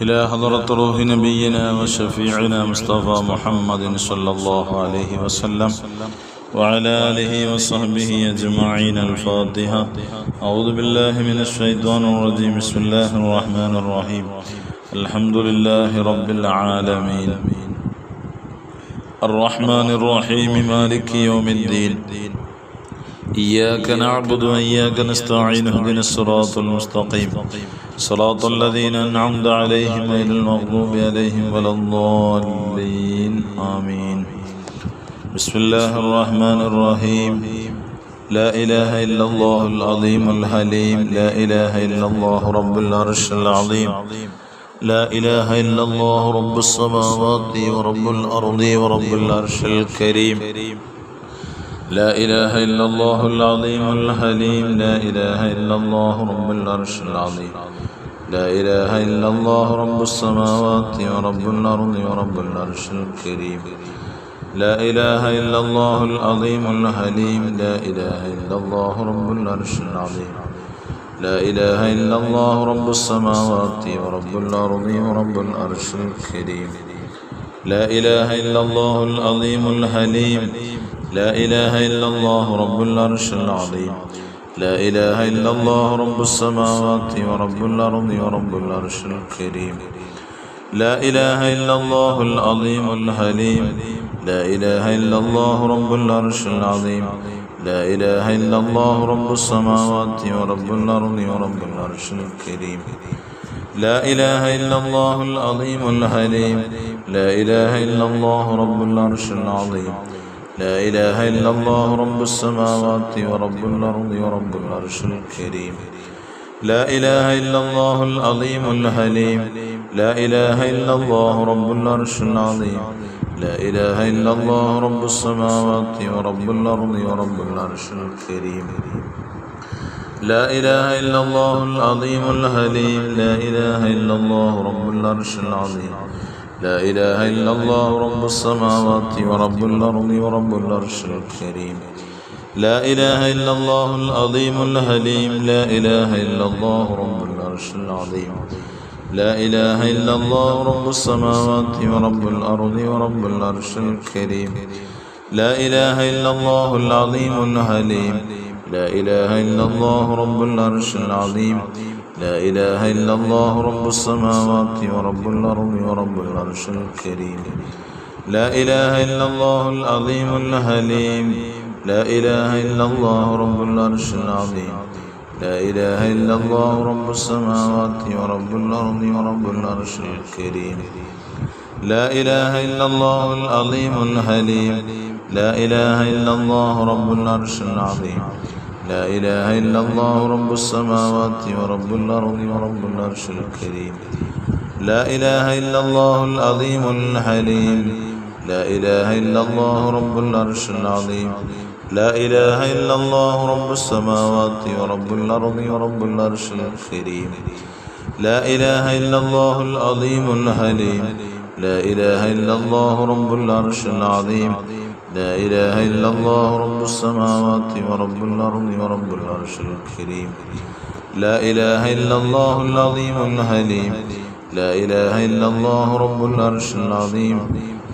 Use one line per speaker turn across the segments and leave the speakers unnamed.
إلى حضرة روح نبينا وشفيعنا مصطفى محمد صلى الله عليه وسلم وعلى آله وصحبه أجمعين. الفاتحة. أعوذ بالله من الشيطان الرجيم. بسم الله الرحمن الرحيم. الحمد لله رب العالمين الرحمن الرحيم مالك يوم الدين. إياك نعبد وإياك نستعين. اهدنا الصراط المستقيم صراط الذين أنعمت عليهم غير المغضوب عليهم ولا الضالين. آمين. بسم الله الرحمن الرحيم. لا إله إلا الله العظيم الحليم. لا إله إلا الله رب العرش العظيم. لا إله إلا الله رب السماوات ورب الأرض ورب العرش الكريم. لا إله إلا الله العظيم الحليم. لا إله إلا الله رب العرش العظيم. لا إله إلا الله رب السماوات ورب الأرض ورب العرش الكريم. لا إله إلا الله العظيم الحليم. لا إله إلا الله رب العرش العظيم. لا إله إلا الله رب السماوات ورب الأرض ورب العرش الكريم. لا إله إلا الله العظيم الحليم. لا إله إلا الله رب العرش العظيم. لا إله إلا الله رب السماوات ورب الأرض ورب العرش الكريم. لا إله إلا الله العظيم الحليم. لا إله إلا الله رب العرش العظيم. لا إله إلا الله رب السماوات ورب الأرض ورب العرش الكريم. لا إله إلا الله العظيم الحليم. لا إله إلا الله رب العرش العظيم. لا إله إلا الله رب السماوات ورب الأرض ورب العرش الكريم. لا إله إلا الله العظيم الحليم. لا إله إلا الله رب العرش العظيم. لا إله إلا الله رب السماوات ورب الأرض ورب العرش الكريم. لا إله إلا الله العظيم الحليم. لا إله إلا الله رب العرش العظيم. لا إله إلا الله رب السماوات ورب الأرض ورب العرش الكريم. لا إله إلا الله العظيم الحليم. لا إله إلا الله رب العرش العظيم. لا إله إلا الله رب السماوات ورب الأرض ورب العرش الكريم. لا إله إلا الله العظيم الحليم. لا إله إلا الله رب العرش العظيم. لا إله إلا الله رب السماوات ورب الأرض ورب العرش الكريم. لا إله إلا الله العظيم الحليم. لا إله إلا الله رب العرش العظيم. لا إله إلا الله رب السماوات ورب الأرض ورب العرش الكريم. لا إله إلا الله العظيم الحليم. لا إله إلا الله رب العرش العظيم. لا إله إلا الله رب السماوات ورب الأرض ورب العرش الكريم. لا إله إلا الله العظيم الحليم. لا إله إلا الله رب العرش العظيم. لا إله إلا الله رب السماوات ورب الأرض ورب العرش الكريم. لا إله إلا الله العظيم الحليم. لا إله إلا الله رب العرش العظيم. لا إله إلا الله رب السماوات ورب الأرض ورب العرش الكريم. لا إله إلا الله العظيم الحليم. لا إله إلا الله رب العرش العظيم.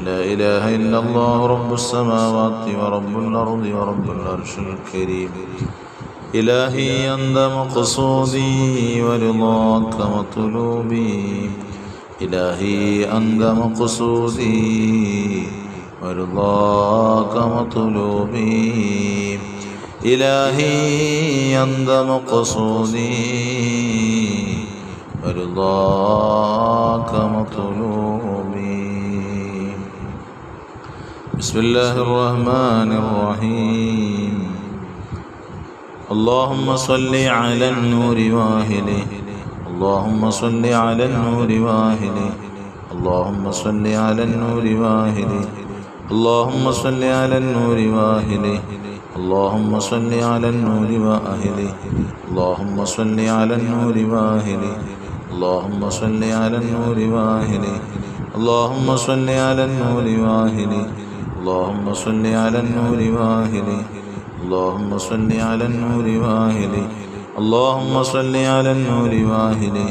لا إله إلا الله رب السماوات ورب الأرض ورب العرش الكريم. إلهي أنت مقصودي ورضاك مطلوبي. إلهي أنت مقصودي ورضاك مطلوبي. إلهي أنت مقصودي ورضاك مطلوبي. بسم الله الرحمن الرحيم. اللهم صل على النور واهله. اللهم صل على النور واهله. اللهم صل على النور واهله. اللهم صل على النور واهله. اللهم صل على النور واهله. اللهم صل على النور واهله. اللهم صل على النور واهله. اللهم صل على النور واهله. اللهم صل على النور واهله. اللهم صل على النور واهله. اللهم صل على النور واهله.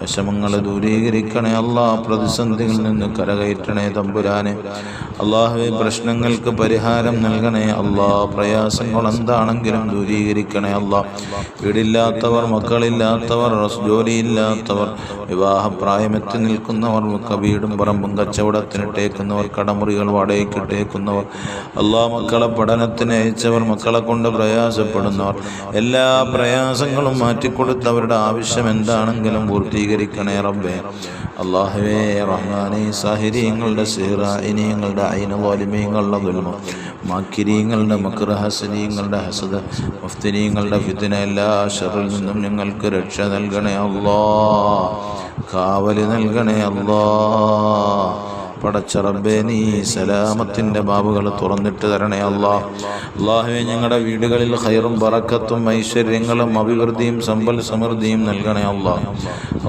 വിഷമങ്ങൾ ദൂരീകരിക്കണേ അല്ലാ. പ്രതിസന്ധികളിൽ നിന്ന് കരകയറ്റണേ തമ്പുരാനെ. അല്ലാഹുവേ, പ്രശ്നങ്ങൾക്ക് പരിഹാരം നൽകണേ അല്ലാ. പ്രയാസങ്ങൾ എന്താണെങ്കിലും ദൂരീകരിക്കണേ അല്ലാ. വീടില്ലാത്തവർ, മക്കളില്ലാത്തവർ, ജോലിയില്ലാത്തവർ, വിവാഹപ്രായമെത്തി നിൽക്കുന്നവർ, വീടും പറമ്പും കച്ചവടത്തിനിട്ടേക്കുന്നവർ, കടമുറികൾ വാടകയ്ക്കിട്ടേക്കുന്നവർ, അല്ലാ, മക്കളെ പഠനത്തിന് അയച്ചവർ, മക്കളെ കൊണ്ട് പ്രയാസപ്പെടുന്നവർ, എല്ലാ പ്രയാസങ്ങളും മാറ്റിക്കൊടുത്തവരുടെ ആവശ്യം എന്താണെങ്കിലും പൂർത്തീകരിക്കണേ റബ്ബേ. അല്ലാഹുവേ റഹ്മാനേ, സാഹിരീങ്ങളുടെ സിഹ്റായിനീങ്ങളുടെ ഐന വാലിമീങ്ങളുടെ ദുൽമ, മാക്കിരീങ്ങളുടെ മക്റ്, ഹസനീങ്ങളുടെ ഹസദ്, മുഫ്തിനീങ്ങളുടെ ഫിത്ന, എല്ലാ ശർറിൽ നിന്നും ഞങ്ങൾക്ക് രക്ഷ നൽകണേ അല്ലാ. കാവല് നൽകണേ അല്ലാ. പടച്ച റബ്ബേ, നീ സലാമത്തിൻ്റെ ബാബുകൾ തുറന്നിട്ട് തരണേ അല്ലാ. അല്ലാഹുവേ, ഞങ്ങളുടെ വീടുകളിൽ ഖൈറും ബറക്കത്തും ഐശ്വര്യങ്ങളും അഭിവൃദ്ധിയും സമ്പൽ സമൃദ്ധിയും നൽകണേ അല്ലാ.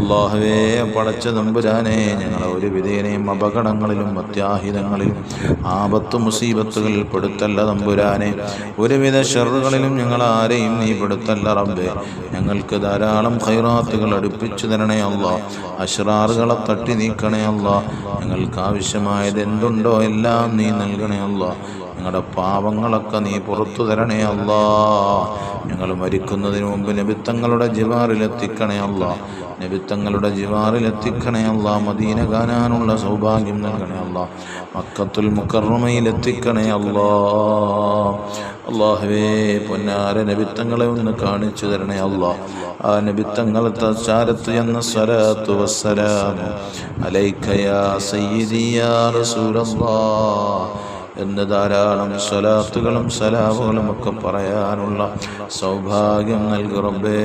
അല്ലാഹുവേ, പടച്ച തമ്പുരാനെ, ഞങ്ങളെ ഒരു വിധേനയും അപകടങ്ങളിലും അത്യാഹിതങ്ങളിലും ആപത്ത് മുസീബത്തുകളിൽ പെടുത്തല്ല തമ്പുരാനെ. ഒരുവിധ ഷർറുകളിലും ഞങ്ങളാരെയും നീ പെടുത്തല്ല റബ്ബേ. ഞങ്ങൾക്ക് ധാരാളം ഖൈറാത്തുകൾ അടുപ്പിച്ചു തരണേ അല്ലാ. അശ്റാറുകളെ തട്ടി നീക്കണേ അല്ലാ. ഞങ്ങൾക്ക് ആവശ്യമായത് എന്തുണ്ടോ എല്ലാം നീ നൽകണേ അല്ലാ. ഞങ്ങളുടെ പാവങ്ങളൊക്കെ നീ പുറത്തു തരണേ അല്ലാ. ഞങ്ങൾ മരിക്കുന്നതിന് മുമ്പ് നബിത്തങ്ങളുടെ ജിവാറിലെത്തിക്കണേ അല്ലാ. നബിത്തങ്ങളുടെ ജിവാറിലെത്തിക്കണേ അല്ലാ. മദീന കാണാനുള്ള സൗഭാഗ്യം നൽകണേ അല്ലാ. മക്കത്തുൽ മുക്കർറമയിലെത്തിക്കണേ അല്ലാ. അല്ലാഹുവേ, പൊന്നാര നബിത്തങ്ങളെ ഒന്ന് കാണിച്ചു തരണേ അല്ലാ. ആ നബിത്തങ്ങളത്തെ ചാരത്ത് എന്ന സ്വലാത്തു വസ്സലാമു അലൈക യാ സയ്യിദി യാ റസൂലല്ലാഹ് എന്ന് ധാരാളം സ്വലാത്തുകളും സലാമുകളും ഒക്കെ പറയാനുള്ള സൗഭാഗ്യം നൽകു റബ്ബേ.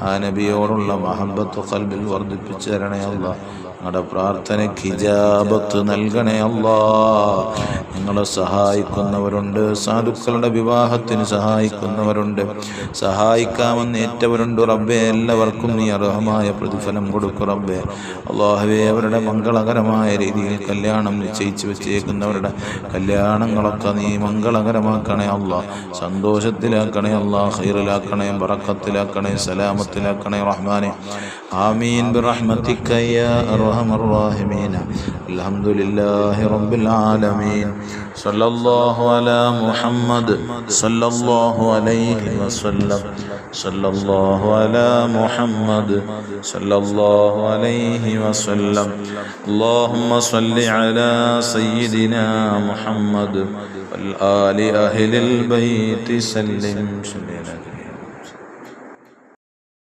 ആ നബിയോടുള്ള മഹബത്ത് ഖൽബിൽ വർദ്ധിപ്പിച്ചു തരണേ അല്ലാ. ഞങ്ങളുടെ പ്രാർത്ഥനയ്ക്ക് ഇജാബത്ത് നൽകണേ അല്ലാ. ഞങ്ങളെ സഹായിക്കുന്നവരുണ്ട്, സാധുക്കളുടെ വിവാഹത്തിന് സഹായിക്കുന്നവരുണ്ട്, സഹായിക്കാമെന്ന് ഏറ്റവരുണ്ട് റബ്ബേ. എല്ലാവർക്കും നീ അർഹമായ പ്രതിഫലം കൊടുക്കു റബ്ബേ. അല്ലാഹുവേ, അവരുടെ മംഗളകരമായ രീതിയിൽ കല്യാണം നിശ്ചയിച്ച് വെച്ചേക്കുന്നവരുടെ കല്യാണങ്ങളൊക്കെ നീ മംഗളകരമാക്കണേ അല്ലാ. സന്തോഷത്തിലാക്കണേ അല്ലാ. ഖൈറിലാക്കണേ, ബറക്കത്തിലാക്കണേ, സലാമത്തിലാക്കണേ റഹ്മാനെ. ആമീൻ ബിറഹ്മതിക യാ അർഹമർ റഹീമീൻ. അൽഹംദുലില്ലാഹി റബ്ബിൽ ആലമീൻ. സല്ലല്ലാഹു അലാ മുഹമ്മദ് സല്ലല്ലാഹു അലൈഹി വസല്ലം. സല്ലല്ലാഹു അലാ മുഹമ്മദ് സല്ലല്ലാഹു അലൈഹി വസല്ലം. അല്ലാഹുമ്മ സ്വല്ലി അലാ സയ്യിദിനാ മുഹമ്മദ് വൽ ആലി അഹ്ലിൽ ബൈത്തി സല്ലിം.